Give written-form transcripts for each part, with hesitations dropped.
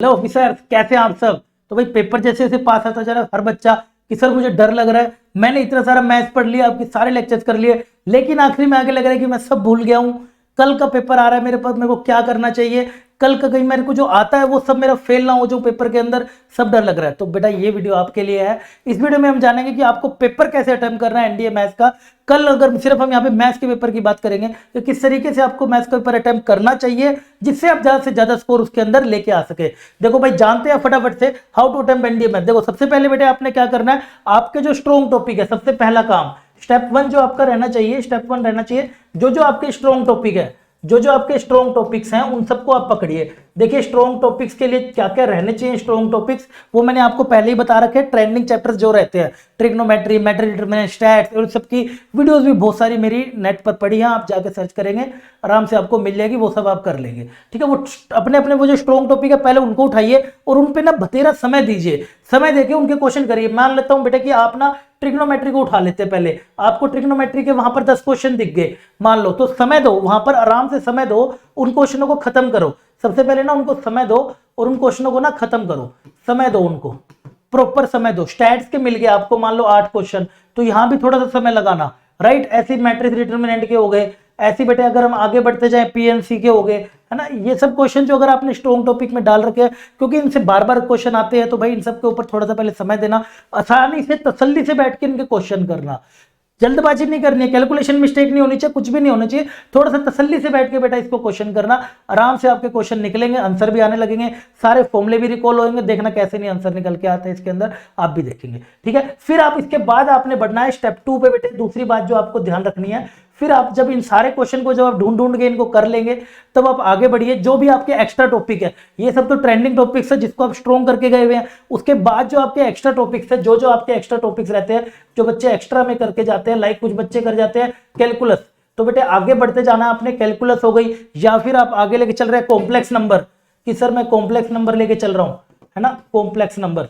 Hello officer, कैसे हैं आप सब। तो भाई पेपर जैसे जैसे पास आता जा रहा है हर बच्चा कि सर मुझे डर लग रहा है, मैंने इतना सारा मैथ्स पढ़ लिया, आपके सारे लेक्चर्स कर लिए, लेकिन आखिरी में आगे लग रहा है कि मैं सब भूल गया हूँ। कल का पेपर आ रहा है मेरे पास, मेरे को क्या करना चाहिए, कल का कहीं मेरे को जो आता है वो सब मेरा फेल ना हो जो पेपर के अंदर, सब डर लग रहा है। तो बेटा ये वीडियो आपके लिए है। इस वीडियो में हम जानेंगे कि आपको पेपर कैसे अटेम्प्ट करना है एनडीए मैथ्स का। कल अगर सिर्फ हम यहाँ पे मैथ्स के पेपर की बात करेंगे तो किस तरीके से आपको मैथ्स का पेपर अटेम्प्ट करना चाहिए जिससे आप ज्यादा से ज्यादा स्कोर उसके अंदर लेके आ सके। देखो भाई जानते हैं फटाफट से how to attempt NDA maths. देखो सबसे पहले बेटे आपने क्या करना है, आपके जो स्ट्रॉन्ग टॉपिक है, सबसे पहला काम स्टेप 1 जो आपका रहना चाहिए, स्टेप 1 रहना चाहिए जो आपके स्ट्रॉन्ग टॉपिक है, जो आपके स्ट्रॉन्ग टॉपिक्स हैं उन सबको आप पकड़िए। देखिए स्ट्रॉन्ग टॉपिक्स के लिए क्या क्या रहने चाहिए, स्ट्रॉन्ग टॉपिक्स वो मैंने आपको पहले ही बता रखे हैं। ट्रेंडिंग चैप्टर्स जो रहते हैं, ट्रिग्नोमेट्री, मैट्रिक डिटरमिनेंट, स्टैट्स, और सबकी वीडियोस भी बहुत सारी मेरी नेट पर पड़ी हैं, आप जाके सर्च करेंगे आराम से आपको मिल जाएगी, वो सब आप कर लेंगे। ठीक है, वो अपने अपने वो जो स्ट्रॉन्ग टॉपिक है पहले उनको उठाइए और उन पे ना बतेरा समय दीजिए, समय देके उनके क्वेश्चन करिए। मान लेता हूं बेटा कि आप ना ट्रिग्नोमेट्री को उठा लेते हैं, पहले आपको ट्रिग्नोमेट्री के वहां पर 10 क्वेश्चन दिख गए मान लो, तो समय दो वहां पर, आराम से समय दो, उन क्वेश्चनों को खत्म करो। सबसे पहले ना उनको समय दो और उन क्वेश्चनों को ना खत्म करो, समय दो उनको, प्रॉपर समय दो। स्टैट्स के मिल गए आपको मान लो 8 क्वेश्चन, तो यहां भी थोड़ा सा समय लगाना, राइट। ऐसे मैट्रिक्स डिटरमिनेंट के हो गए, ऐसे बेटे अगर हम आगे बढ़ते जाएं पीएनसी के हो गए, है ना। ये सब क्वेश्चन जो अगर आपने स्ट्रॉन्ग टॉपिक में डाल रखे हैं, क्योंकि इनसे बार बार क्वेश्चन आते हैं, तो भाई इन सब के ऊपर थोड़ा सा पहले समय देना, आसानी से तसल्ली से बैठ के इनके क्वेश्चन करना, जल्दबाजी नहीं करनी है, कैलकुलेशन मिस्टेक नहीं होनी चाहिए, कुछ भी नहीं होना चाहिए। थोड़ा सा तसल्ली से बैठ के बेटा इसको क्वेश्चन करना, आराम से आपके क्वेश्चन निकलेंगे, आंसर भी आने लगेंगे, सारे फॉर्मूले भी रिकॉल होंगे। देखना कैसे नहीं आंसर निकल के आता है इसके अंदर, आप भी देखेंगे। ठीक है, फिर आप इसके बाद आपने बढ़ना है स्टेप 2 पे बेटे। दूसरी बात जो आपको ध्यान रखनी है, फिर आप जब इन सारे क्वेश्चन को जब आप ढूंढ ढूंढ के इनको कर लेंगे, तब आप आगे बढ़िए। जो भी आपके एक्स्ट्रा टॉपिक है, ये सब तो ट्रेंडिंग टॉपिक्स है जिसको आप स्ट्रॉन्ग करके गए हुए हैं। उसके बाद जो आपके एक्स्ट्रा टॉपिक्स है, जो आपके एक्स्ट्रा टॉपिक्स रहते हैं, जो बच्चे एक्स्ट्रा में करके जाते हैं, लाइक कुछ बच्चे कर जाते हैं कैलकुलस, तो बेटे आगे बढ़ते जाना आपने। कैलकुलस हो गई, या फिर आप आगे लेके चल रहे हैं कॉम्प्लेक्स नंबर, कि सर मैं कॉम्प्लेक्स नंबर लेके चल रहा हूं, है ना, कॉम्प्लेक्स नंबर,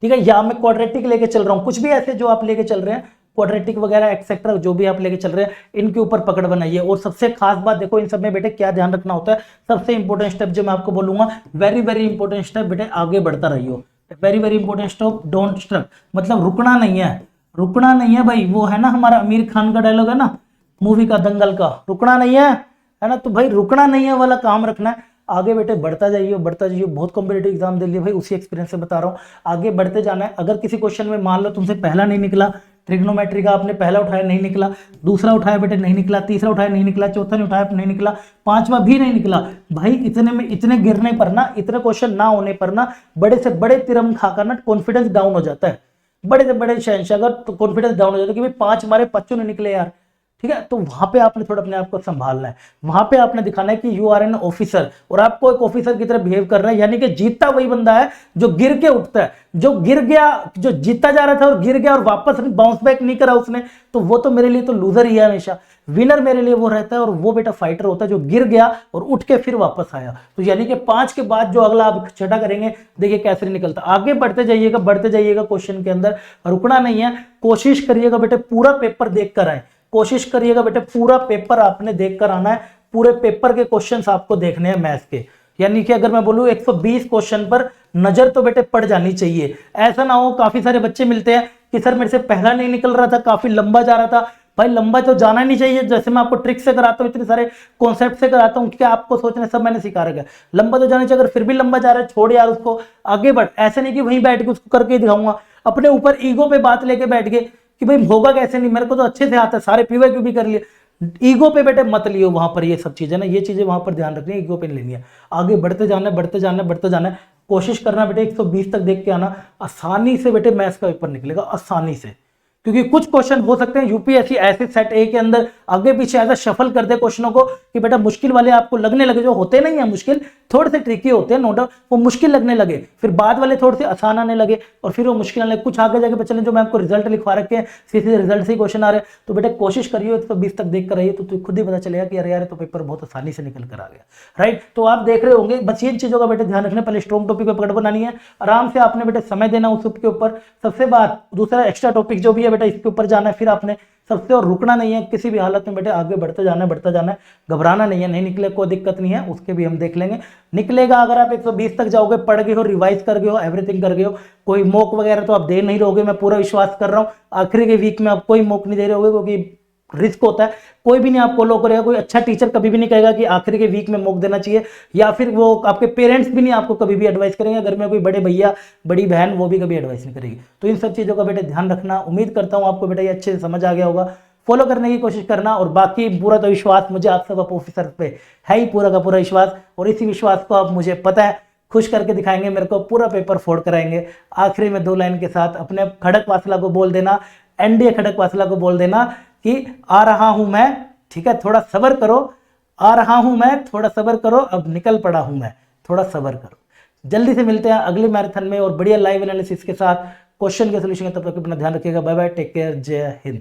ठीक है, या मैं क्वाड्रेटिक लेके चल रहा हूं, कुछ भी ऐसे जो आप लेके चल रहे हैं, क्वाड्रेटिक वगैरह एक्सेट्रा जो भी आप लेके चल रहे हैं, इनके ऊपर पकड़ बनाइए। और सबसे खास बात देखो इन सब में बेटे क्या ध्यान रखना होता है, सबसे इंपॉर्टेंट स्टेप जो मैं आपको बोलूंगा, वेरी वेरी इंपॉर्टेंट स्टेप बेटे, आगे बढ़ता रहियो। Very very important step, don't stuck, मतलब रुकना नहीं है, रुकना नहीं है भाई। वो है ना हमारा आमिर खान का डायलॉग है ना मूवी का दंगल का, रुकना नहीं है ना। तो भाई रुकना नहीं है वाला काम रखना है, आगे बेटे बढ़ता जाइए, बढ़ता जाइए। बहुत कॉम्पिटेटिव एग्जाम दे लिए भाई, उसी एक्सपीरियंस से बता रहा हूँ, आगे बढ़ते जाना है। अगर किसी क्वेश्चन में मान लो तुमसे पहला नहीं निकला, ट्रिग्नोमेट्री का आपने पहला उठाया नहीं निकला, दूसरा उठाया बेटे नहीं निकला, तीसरा उठाया नहीं निकला, चौथा नहीं उठाया नहीं निकला, पांचवा भी नहीं निकला, भाई इतने में इतने गिरने पर ना, इतने क्वेश्चन ना होने पर ना, बड़े से बड़े तिरम खाकर ना कॉन्फिडेंस डाउन हो जाता है, बड़े से बड़े शहंशाह अगर तो कॉन्फिडेंस डाउन हो जाता है कि भाई 5 हमारे 5 नहीं निकले यार। ठीक है, तो वहां पे आपने थोड़ा अपने आप को संभालना है, वहां पे आपने दिखाना है कि यू आर एन ऑफिसर, और आपको एक ऑफिसर की तरह बिहेव करना है। यानी कि जीतता वही बंदा है जो गिर के उठता है, जो गिर गया, जो जीतता जा रहा था और गिर गया और वापस बाउंस बैक नहीं करा उसने, तो वो तो मेरे लिए तो लूजर ही है हमेशा। विनर मेरे लिए वो रहता है, और वो बेटा फाइटर होता है जो गिर गया और उठ के फिर वापस आया। तो यानी कि 5 के बाद जो अगला आप छठा करेंगे, देखिए कैसे निकलता। आगे बढ़ते जाइएगा, बढ़ते जाइएगा क्वेश्चन के अंदर, रुकना नहीं है। कोशिश करिएगा बेटे पूरा पेपर देख कर आए, कोशिश करिएगा बेटे पूरा पेपर आपने देखकर आना है, पूरे पेपर के क्वेश्चंस आपको देखने हैं मैथ्स के। यानी कि अगर मैं बोलूं 120 क्वेश्चन पर नजर तो बेटे पड़ जानी चाहिए। ऐसा ना हो काफी सारे बच्चे मिलते हैं कि सर मेरे से पहला नहीं निकल रहा था, काफी लंबा जा रहा था। भाई लंबा तो जाना नहीं चाहिए, जैसे मैं आपको ट्रिक से कराता हूँ, इतने सारे कॉन्सेप्ट से कराता हूँ, क्या आपको सोचना सब मैंने सिखा रखा है, लंबा तो जाना चाहिए। अगर फिर भी लंबा जा रहा है, छोड़ यार उसको, आगे बढ़। ऐसे नहीं कि वहीं बैठ के उसको करके दिखाऊंगा, अपने ऊपर ईगो पे बात लेके बैठ गए कि भाई होगा कैसे नहीं, मेरे को तो अच्छे से आता है, सारे पीवे क्यों भी कर लिए। ईगो पे बेटे मत लियो वहां पर, ये सब चीजें ना, ये चीजें वहां पर ध्यान रखनी है, ईगो पे नहीं लेनी है। आगे बढ़ते जाना है, बढ़ते जाना है, बढ़ते जाना है। कोशिश करना बेटे 120 तक देख के आना, आसानी से बेटे मैथ्स का पेपर निकलेगा, आसानी से। क्योंकि कुछ क्वेश्चन हो सकते हैं यूपीएससी ऐसे सेट ए के अंदर आगे पीछे ऐसा शफल कर दे क्वेश्चनों को कि बेटा मुश्किल वाले आपको लगने लगे, जो होते नहीं है मुश्किल, थोड़े से ट्रिकी होते हैं नो डाउट, वो मुश्किल लगने लगे, फिर बाद वाले थोड़े से आसान आने लगे, और फिर वो मुश्किल आने लगे। कुछ आगे जाके बच्चे जो मैं आपको रिजल्ट लिखवा रखे हैं, सीधे रिजल्ट से ही क्वेश्चन आ रहे हैं, तो बेटा कोशिश करिए 120 तक देख कर रहिए, तो खुद ही पता चलेगा कि यार तो पेपर बहुत आसानी से निकल कर आ गया, राइट। तो आप देख रहे होंगे, बस इन चीजों का बेटे ध्यान रखना, पहले स्ट्रॉन्ग टॉपिक पर पकड़ बनानी है, आराम से आपने बेटे समय देना उसके ऊपर। सबसे बात दूसरा एक्स्ट्रा टॉपिक जो भी है बेटा इसके ऊपर जाना है, फिर आपने सबसे और रुकना नहीं है किसी भी हालत में, बेटे आगे बढ़ते जाना है, बढ़ता जाना है, घबराना नहीं है। नहीं निकले कोई दिक्कत नहीं है, उसके भी हम देख लेंगे। निकलेगा अगर आप 120 तक जाओगे, पढ़ गए हो, रिवाइज कर गए हो, एवरीथिंग कर गए हो, कोई मॉक वगैरह तो आप दे नहीं रहोगे, मैं पूरा विश्वास कर रहा हूँ। आखिरी के वीक में आप कोई मॉक नहीं दे रहे होगे, क्योंकि रिस्क होता है, कोई भी नहीं आपको लो करेगा। कोई अच्छा टीचर कभी भी नहीं कहेगा कि आखिरी के वीक में मॉक देना चाहिए, या फिर वो आपके पेरेंट्स भी नहीं आपको कभी भी एडवाइस करेंगे। घर में कोई बड़े भैया बड़ी बहन वो भी कभी एडवाइस नहीं करेगी। तो इन सब चीज़ों का बेटा ध्यान रखना। उम्मीद करता हूँ आपको बेटा ये अच्छे से समझ आ गया होगा। फॉलो करने की कोशिश करना, और बाकी पूरा तो विश्वास मुझे आप सब ऑफिसर पे है ही, पूरा का पूरा विश्वास। और इसी विश्वास को आप मुझे पता है खुश करके दिखाएंगे, मेरे को पूरा पेपर फोड़ कराएंगे। आखिरी में 2 लाइन के साथ अपने खड़कवासला को बोल देना, एनडीए खड़कवासला को बोल देना कि आ रहा हूं मैं, ठीक है, थोड़ा सब्र करो, आ रहा हूं मैं, थोड़ा सब्र करो, अब निकल पड़ा हूं मैं, थोड़ा सब्र करो। जल्दी से मिलते हैं अगले मैराथन में और बढ़िया लाइव एनालिसिस के साथ, क्वेश्चन के सोल्यूशन के। तब तक अपना ध्यान रखिएगा। बाय बाय, टेक केयर, जय हिंद।